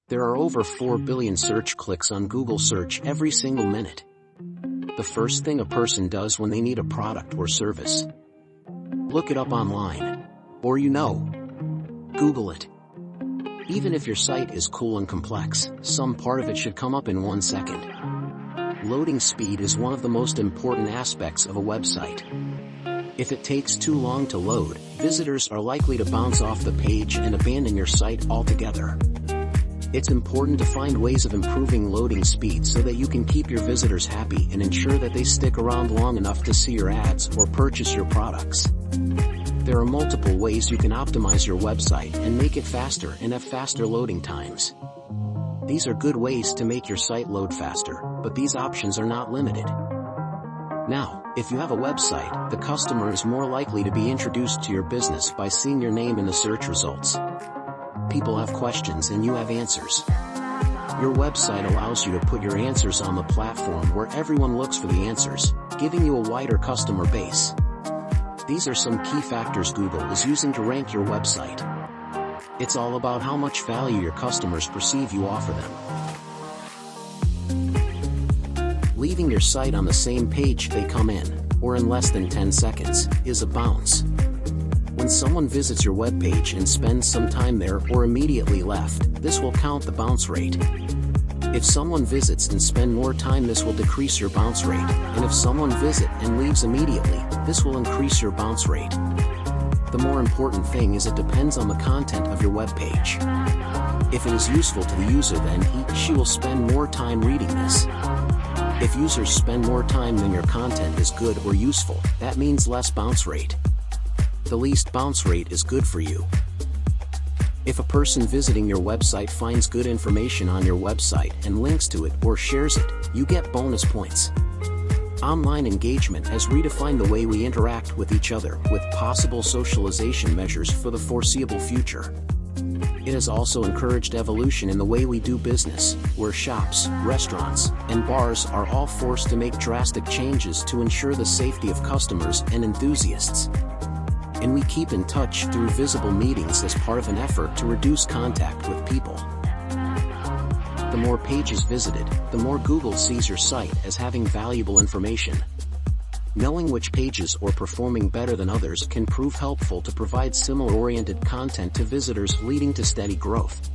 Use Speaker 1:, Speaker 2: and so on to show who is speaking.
Speaker 1: There are over 4 billion search clicks on Google search every single minute. The first thing a person does when they need a product or service. Look it up online. Or Google it. Even if your site is cool and complex, some part of it should come up in 1 second. Loading speed is one of the most important aspects of a website. If it takes too long to load, visitors are likely to bounce off the page and abandon your site altogether. It's important to find ways of improving loading speed so that you can keep your visitors happy and ensure that they stick around long enough to see your ads or purchase your products. There are multiple ways you can optimize your website and make it faster and have faster loading times. These are good ways to make your site load faster, but these options are not limited. Now, if you have a website, the customer is more likely to be introduced to your business by seeing your name in the search results. People have questions and you have answers. Your website allows you to put your answers on the platform where everyone looks for the answers, giving you a wider customer base. These are some key factors Google is using to rank your website. It's all about how much value your customers perceive you offer them. Leaving your site on the same page they come in, or in less than 10 seconds, is a bounce. When someone visits your webpage and spends some time there or immediately left, this will count the bounce rate. If someone visits and spend more time, this will decrease your bounce rate, and if someone visits and leaves immediately, this will increase your bounce rate. The more important thing is it depends on the content of your webpage. If it is useful to the user, then she will spend more time reading this. If users spend more time than your content is good or useful, that means less bounce rate. The least bounce rate is good for you. If a person visiting your website finds good information on your website and links to it or shares it, you get bonus points. Online engagement has redefined the way we interact with each other, with possible socialization measures for the foreseeable future. It has also encouraged evolution in the way we do business, where shops, restaurants, and bars are all forced to make drastic changes to ensure the safety of customers and enthusiasts. And we keep in touch through visible meetings as part of an effort to reduce contact with people. The more pages visited, the more Google sees your site as having valuable information. Knowing which pages are performing better than others can prove helpful to provide similar-oriented content to visitors, leading to steady growth.